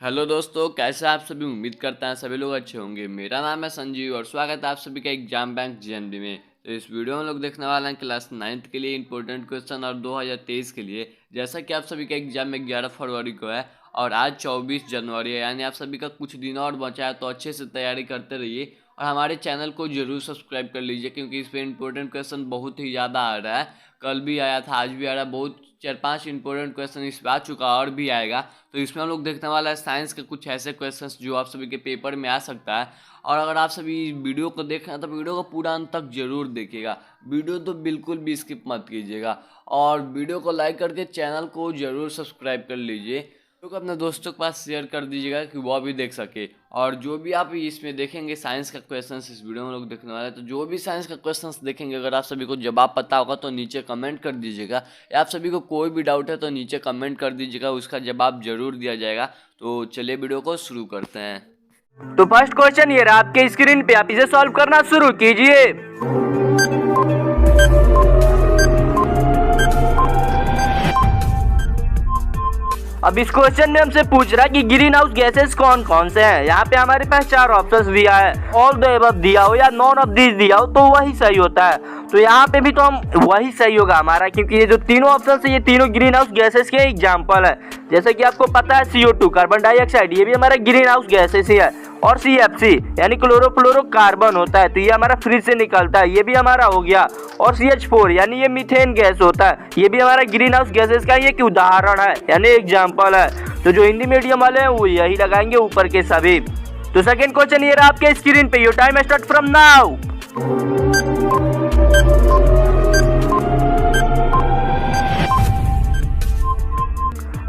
Hello दोस्तों, कैसे आप सभी। उम्मीद करता हैं सभी लोग अच्छे होंगे। मेरा नाम है संजीव और स्वागत है आप सभी का एग्जाम बैंक जीएनबी में। तो इस वीडियो में लोग देखने वाले हैं क्लास 9th के लिए इंपॉर्टेंट क्वेश्चन और 2023 के लिए। जैसा कि आप सभी का एग्जाम 11 फरवरी को है और आज 24 जनवरी है, यानी आप सभी का कुछ दिन और बचा है। तो अच्छे से तैयारी करते रहिए और हमारे चैनल को जरूर सब्सक्राइब कर लीजिए, क्योंकि इस पर इंपॉर्टेंट क्वेश्चन बहुत ही ज़्यादा आ रहा है। कल भी आया था, आज भी आ रहा है। बहुत 4-5 इंपॉर्टेंट क्वेश्चन इस पर आ चुका और भी आएगा। तो इसमें हम लोग देखने वाला है साइंस के कुछ ऐसे क्वेश्चंस जो आप सभी के पेपर में आ सकता है। और अगर आप सभी वीडियो को देख रहे हैं तो वीडियो को पूरा अंत तक जरूर देखिएगा। वीडियो तो बिल्कुल भी स्किप मत कीजिएगा और वीडियो को लाइक करके चैनल को जरूर सब्सक्राइब कर लीजिए। तो अपने दोस्तों के पास शेयर कर दीजिएगा कि वो भी देख सके। और जो भी आप इसमें देखेंगे साइंस का क्वेश्चंस, इस वीडियो में लोग देखने वाले हैं, तो जो भी साइंस का क्वेश्चंस देखेंगे अगर आप सभी को जवाब पता होगा तो नीचे कमेंट कर दीजिएगा, या आप सभी को कोई भी डाउट है तो नीचे कमेंट कर दीजिएगा, उसका जवाब जरूर दिया जाएगा। तो चलिए वीडियो को शुरू करते हैं। तो फर्स्ट क्वेश्चन ये रहा आपके स्क्रीन पे, आप इसे सॉल्व करना शुरू कीजिए। अब इस क्वेश्चन में हमसे पूछ रहा है कि ग्रीन हाउस गैसेस कौन कौन से हैं। यहाँ पे हमारे पास 4 ऑप्शंस दिया है, ऑल द अबव दिया हो या नॉन ऑफ दिस दिया हो तो वही सही होता है। तो यहाँ पे भी तो हम वही सही होगा हमारा, क्योंकि ये जो तीनों ऑप्शन है ये तीनों ग्रीन हाउस गैसेस के एग्जाम्पल है। जैसे कि आपको पता है CO2 कार्बन डाइऑक्साइड, ये भी हमारा ग्रीन हाउस गैसेस ही है। और CFC यानी क्लोरोफ्लोरोकार्बन होता है, तो ये हमारा फ्रिज से निकलता है, ये भी हमारा हो गया। और CH4 यानी ये मीथेन गैस होता है, ये भी हमारा ग्रीन हाउस गैसेस का एक उदाहरण है यानी एग्जाम्पल है। तो जो हिंदी मीडियम वाले हैं वो यही लगाएंगे ऊपर के सभी। तो सेकंड क्वेश्चन ये रहा आपके स्क्रीन पे, your time start from now.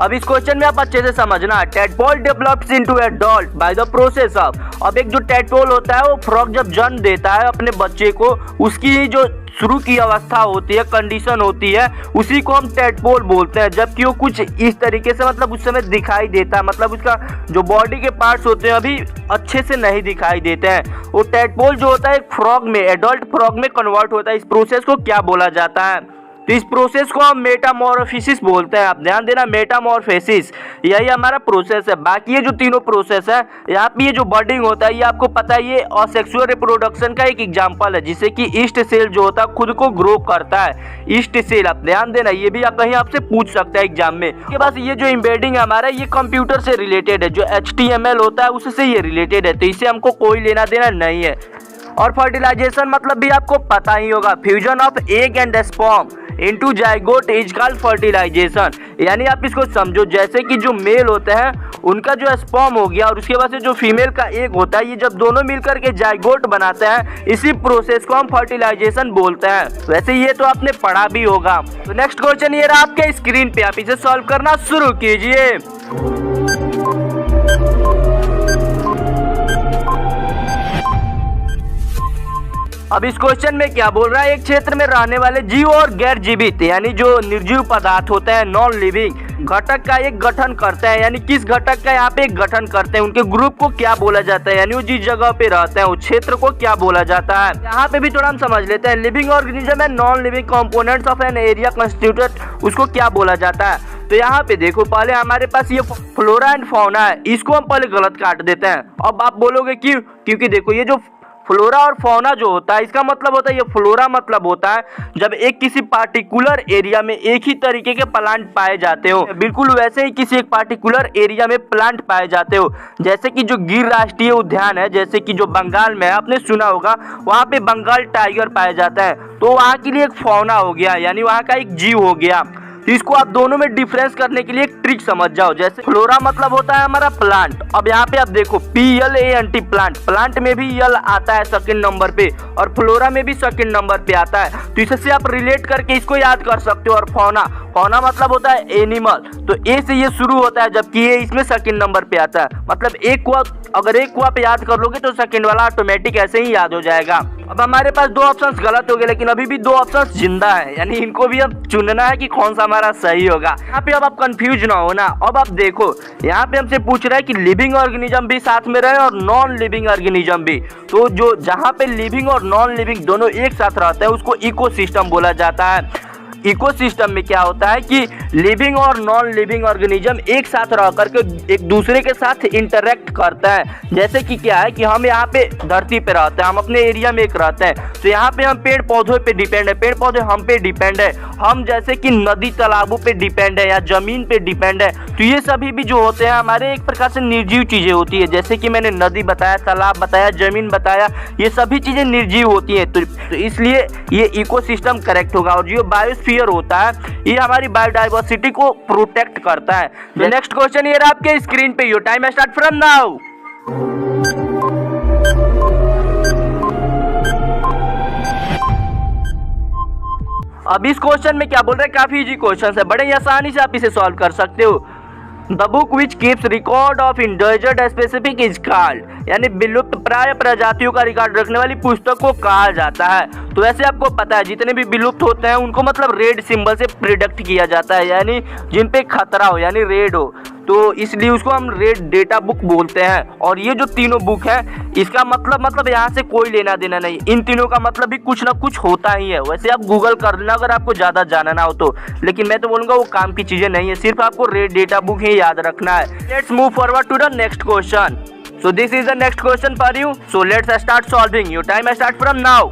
अब इस क्वेश्चन में आप अच्छे से समझना, tadpole develops into adult by the process of. अब एक जो टैडपोल होता है वो फ्रॉग जब जन्म देता है अपने बच्चे को, उसकी जो शुरू की अवस्था होती है, कंडीशन होती है, उसी को हम टैडपोल बोलते हैं। जबकि वो कुछ इस तरीके से मतलब उस समय दिखाई देता है, मतलब उसका जो बॉडी के पार्ट्स होते हैं अभी अच्छे से नहीं दिखाई देते हैं। वो टैडपोल जो होता है एक फ्रॉग में, एडल्ट फ्रॉग में कन्वर्ट होता है। इस प्रोसेस को क्या बोला जाता है? तो इस प्रोसेस को हम मेटामॉर्फोसिस बोलते हैं। आप ध्यान देना, मेटामॉर्फोसिस यही हमारा प्रोसेस है। बाकी ये जो तीनों प्रोसेस है, यहाँ पे ये जो बर्डिंग होता है ये आपको पता है ये असेक्सुअल रिप्रोडक्शन का एक एग्जांपल है, जिससे कि ईस्ट सेल जो होता है खुद को ग्रो करता है। ईस्ट सेल आप ध्यान देना, ये भी आप कहीं आपसे पूछ सकता है एग्जाम में। इसके बाद ये जो एम्बेडिंग है हमारा, ये कंप्यूटर से रिलेटेड है, जो HTML होता है उससे ये रिलेटेड है, तो इससे हमको कोई लेना देना नहीं है। और फर्टिलाइजेशन मतलब भी आपको पता ही होगा, fusion of egg and sperm into zygote is called fertilisation. यानी आप इसको समझो जैसे कि जो मेल होते हैं उनका जो स्पर्म हो गया और उसके बाद से जो फीमेल का एग होता है, ये जब दोनों मिलकर के जाइगोट बनाते हैं, इसी प्रोसेस को हम फर्टिलाइजेशन बोलते हैं। वैसे ये तो आपने पढ़ा भी होगा। तो नेक्स्ट क्वेश्चन ये रहा आपके स्क्रीन पे, आप इसे सॉल्व करना शुरू कीजिए। अब इस क्वेश्चन में क्या बोल रहा है, एक क्षेत्र में रहने वाले जीव और गैर जीवित यानी जो निर्जीव पदार्थ होते हैं, नॉन लिविंग घटक का एक गठन करते हैं। यानी किस घटक का यहाँ पे एक गठन करते हैं, उनके ग्रुप को क्या बोला जाता है, यानी वो जिस जगह पे रहते हैं उस क्षेत्र को क्या बोला जाता है। यहाँ पे भी थोड़ा हम समझ लेते हैं, living organism and non living components of an area constituted, उसको क्या बोला जाता है। तो यहाँ पे देखो, पहले हमारे पास ये फ्लोरा एंड फौना है, इसको हम पहले गलत काट देते हैं। अब आप बोलोगे क्यों? क्योंकि देखो ये जो फ्लोरा और फौना जो होता है, इसका मतलब होता है, ये फ्लोरा मतलब होता है जब एक किसी पार्टिकुलर एरिया में एक ही तरीके के प्लांट पाए जाते हो, बिल्कुल वैसे ही किसी एक पार्टिकुलर एरिया में प्लांट पाए जाते हो। जैसे कि जो गिर राष्ट्रीय उद्यान है, जैसे कि जो बंगाल में है, आपने सुना होगा, वहाँ पे बंगाल टाइगर पाया जाता है, तो वहाँ के लिए एक फौना हो गया, यानी वहाँ का एक जीव हो गया। तो इसको आप दोनों में डिफरेंस करने के लिए एक ट्रिक समझ जाओ। जैसे फ्लोरा मतलब होता है हमारा प्लांट, अब यहाँ पे आप देखो PLANT प्लांट, प्लांट में भी यल आता है सेकंड नंबर पे और फ्लोरा में भी सेकंड नंबर पे आता है, तो इससे आप रिलेट करके इसको याद कर सकते हो। और फौना, फौना मतलब होता है एनिमल, तो ए से ये शुरू होता है, जबकि ये इसमें सेकंड नंबर पे आता है। मतलब एक को अगर एक को आप याद कर लोगे तो सेकंड वाला ऑटोमेटिक ऐसे ही याद हो जाएगा। अब हमारे पास 2 ऑप्शंस गलत हो गए, लेकिन अभी भी 2 ऑप्शंस जिंदा है, यानी इनको भी अब चुनना है कि कौन सा हमारा सही होगा। यहाँ पे अब आप कंफ्यूज ना होना। अब आप देखो, यहाँ पे हमसे पूछ रहा है कि लिविंग ऑर्गेनिज्म भी साथ में रहे और नॉन लिविंग ऑर्गेनिज्म भी। तो जो जहाँ पे लिविंग और नॉन लिविंग दोनों एक साथ रहते हैं उसको इकोसिस्टम बोला जाता है। इकोसिस्टम में क्या होता है कि लिविंग और नॉन लिविंग ऑर्गेनिज्म एक साथ रह करके एक दूसरे के साथ इंटरेक्ट करता है। जैसे कि क्या है कि हम यहाँ पे धरती पे रहते हैं, हम अपने एरिया में एक रहते हैं, तो यहाँ पे हम पेड़ पौधों पे डिपेंड है, पेड़ पौधे हम पे डिपेंड है, हम जैसे कि नदी तालाबों पे डिपेंड है या जमीन पे डिपेंड है। तो ये सभी भी जो होते हैं हमारे एक प्रकार से निर्जीव चीजें होती है। जैसे कि मैंने नदी बताया, तालाब बताया, जमीन बताया, ये सभी चीजें निर्जीव होती है। तो इसलिए ये इकोसिस्टम करेक्ट होगा। और जो बायोस्फीयर होता है ये हमारी बायोडाइवर्सिटी को प्रोटेक्ट करता है। तो नेक्स्ट क्वेश्चन ये रहा आपके स्क्रीन पे, your time start from now. अब इस क्वेश्चन में क्या बोल रहे हैं, काफी इजी क्वेश्चन है, बड़े आसानी से आप इसे सॉल्व कर सकते हो। The book which keeps record of endangered specific is called, यानी विलुप्त प्राय प्रजातियों का रिकॉर्ड रखने वाली पुस्तक को कहा जाता है। तो वैसे आपको पता है जितने भी विलुप्त होते हैं उनको मतलब रेड सिंबल से प्रिडिक्ट किया जाता है, यानी जिन पे खतरा हो यानी रेड हो, तो इसलिए उसको हम रेड डेटा बुक बोलते हैं। और ये जो तीनों बुक है इसका मतलब यहाँ से कोई लेना देना नहीं, इन तीनों का मतलब भी कुछ ना कुछ होता ही है। वैसे आप गूगल कर लेना अगर आपको ज़्यादा जानना हो तो, लेकिन मैं तो बोलूँगा वो काम की चीज़ें नहीं है, सिर्फ आपको रेड डेटा बुक ही याद रखना है। Let's move forward to the next question. So this is the next question for you. So let's start solving. Your time start from now.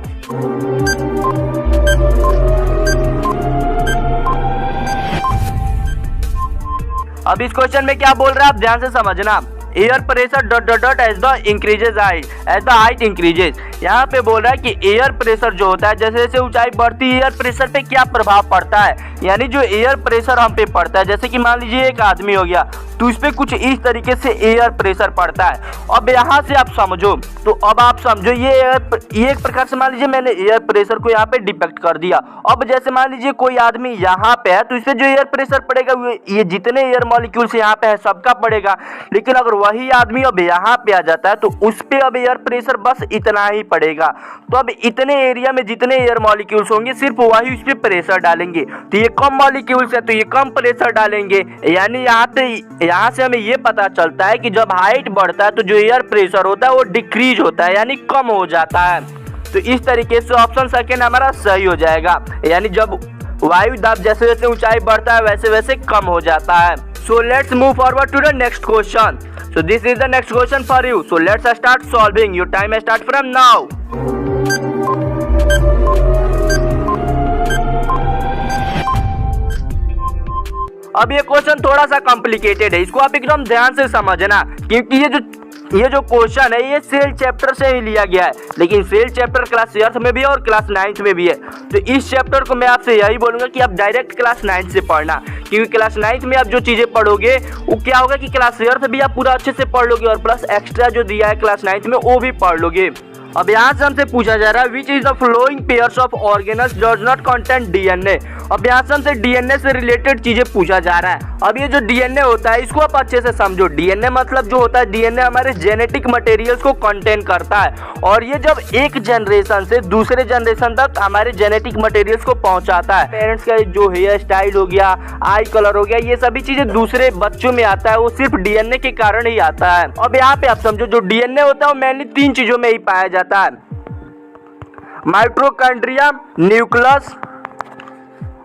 अब इस क्वेश्चन में क्या बोल रहा है आप ध्यान से समझना। Air pressure dot dot dot as the increases height, as the height increases. यहाँ पे बोल रहा है कि एयर प्रेशर जो होता है जैसे जैसे ऊंचाई बढ़ती है एयर प्रेशर पे क्या प्रभाव पड़ता है, यानी जो एयर प्रेशर हम पे पड़ता है, जैसे कि मान लीजिए एक आदमी हो गया तो इस पे कुछ इस तरीके से एयर प्रेशर पड़ता है। अब यहाँ से आप समझो, तो अब आप समझो ये एक प्रकार से मान लीजिए मैंने एयर प्रेशर को यहाँ पे डिपेक्ट कर दिया। अब जैसे मान लीजिए कोई आदमी यहाँ पे है तो इस पे जो एयर प्रेशर पड़ेगा ये जितने एयर मॉलिक्यूल्स यहाँ पे है सबका पड़ेगा। लेकिन अगर वही आदमी अब यहाँ पे आ जाता है तो उस पे अब एयर प्रेशर बस इतना ही पड़ेगा। तो अब इतने एरिया में जितने एयर मॉलिक्यूल्स होंगे सिर्फ वही उस पे प्रेशर डालेंगे, तो ये कम मॉलिक्यूल्स है तो ये कम प्रेशर डालेंगे। यानी यहाँ से हमें ये पता चलता है कि जब हाइट बढ़ता है तो जो एयर प्रेशर होता है वो डिक्रीज होता है, यानी कम हो जाता है। तो इस तरीके से ऑप्शन सेकेंड हमारा सही हो जाएगा, यानी जब वायु दाब जैसे जैसे ऊंचाई बढ़ता है वैसे वैसे कम हो जाता है। So let's move forward to the next question. So this is the next question for you. So let's start solving. Your time start from now. अब ये क्वेश्चन थोड़ा सा कॉम्प्लिकेटेड है, इसको आप एकदम ध्यान से समझना, क्योंकि ये जो क्वेश्चन है ये सेल चैप्टर से ही लिया गया है। लेकिन सेल चैप्टर क्लास 8 में भी है और क्लास 9 में भी है। तो इस चैप्टर को मैं आपसे यही बोलूंगा कि आप डायरेक्ट क्लास 9 से पढ़ना, क्योंकि क्लास 9 में आप जो चीजें पढ़ोगे वो क्या होगा कि क्लास 8 भी आप पूरा अच्छे से पढ़ लोगे और प्लस एक्स्ट्रा जो दिया है क्लास 9 में वो भी पढ़ लोगे। अब यहाँ से हमसे पूछा जा रहा है which is the flowing pairs of organelles does not contain DNA. अब यहाँ से हमसे डीएनए से रिलेटेड चीजें पूछा जा रहा है। अब ये जो डीएनए होता है इसको आप अच्छे से समझो। डीएनए मतलब जो होता है, डीएनए हमारे जेनेटिक मटेरियल्स को कंटेन करता है, और ये जब एक जनरेशन से दूसरे जनरेशन तक हमारे जेनेटिक मटेरियल्स को पहुंचाता है। पेरेंट्स का जो हेयर स्टाइल हो गया, आई कलर हो गया, ये सभी चीजें दूसरे बच्चों में आता है, वो सिर्फ डीएनए के कारण ही आता है। अब यहाँ पे आप समझो जो डीएनए होता है वो मेनली 3 चीजों में ही पाया जाता है, माइटोकॉन्ड्रिया, न्यूक्लियस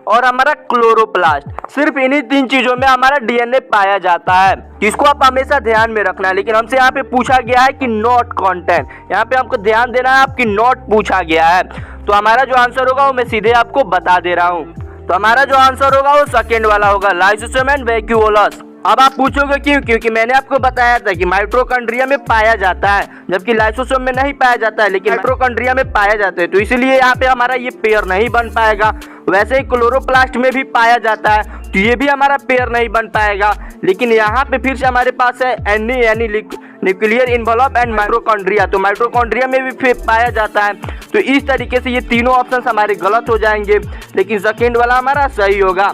और हमारा क्लोरोप्लास्ट। सिर्फ इन्हीं 3 चीजों में हमारा डीएनए पाया जाता है। इसको आप हमेशा ध्यान में रखना है। लेकिन हमसे यहाँ पे पूछा गया है कि नॉट कंटेन, यहाँ पे हमको ध्यान देना है आपकी नॉट पूछा गया है। तो हमारा जो आंसर होगा वो मैं सीधे आपको बता दे रहा हूँ। तो हमारा जो आंसर होगा वो सेकेंड वाला होगा, लाइसोसोम एंड वैक्यूओलस। अब आप पूछोगे क्यों? क्योंकि मैंने आपको बताया था कि माइटोकॉन्ड्रिया में पाया जाता है, जबकि लाइसोसोम में नहीं पाया जाता है, लेकिन माइटोकॉन्ड्रिया में पाया जाता है। तो इसलिए यहाँ पे हमारा ये पेयर नहीं बन पाएगा। वैसे ही क्लोरोप्लास्ट में भी पाया जाता है, तो ये भी हमारा पेयर नहीं बन पाएगा। लेकिन यहाँ पे फिर से हमारे पास है एनी यानी न्यूक्लियर इन्वॉल्व एंड माइटोकॉन्ड्रिया, तो माइटोकॉन्ड्रिया में भी फिर पाया जाता है। तो इस तरीके से ये तीनों ऑप्शन हमारे गलत हो जाएंगे, लेकिन सेकेंड वाला हमारा सही होगा।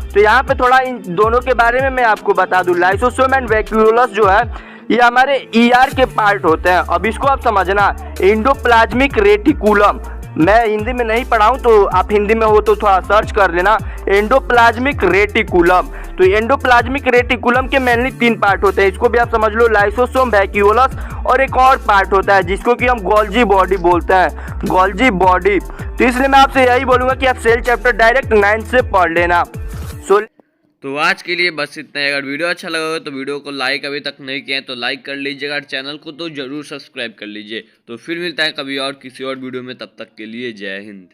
तो यहाँ पे थोड़ा इन दोनों के बारे में मैं आपको बता दूं। लाइसोसोम एंड वैक्यूओलस जो है ये हमारे ईआर के पार्ट होते हैं। अब इसको आप समझना, एंडोप्लाज्मिक रेटिकुलम, मैं हिंदी में नहीं पढ़ा हूँ तो आप हिंदी में हो तो थोड़ा सर्च कर लेना, एंडोप्लाज्मिक रेटिकुलम। तो एंडोप्लाज्मिक रेटिकुलम के मेनली 3 पार्ट होते हैं, इसको भी आप समझ लो, लाइसोसोम, वैक्यूलस और एक और पार्ट होता है जिसको कि हम गोल्जी बॉडी बोलते हैं, गोल्जी बॉडी। तो इसलिए मैं आपसे यही बोलूंगा कि आप सेल चैप्टर डायरेक्ट 9 से पढ़ लेना। तो आज के लिए बस इतना है। अगर वीडियो अच्छा लगा हो तो वीडियो को लाइक अभी तक नहीं किया है तो लाइक कर लीजिएगा, और चैनल को तो जरूर सब्सक्राइब कर लीजिए। तो फिर मिलता है कभी और किसी और वीडियो में, तब तक के लिए जय हिंद।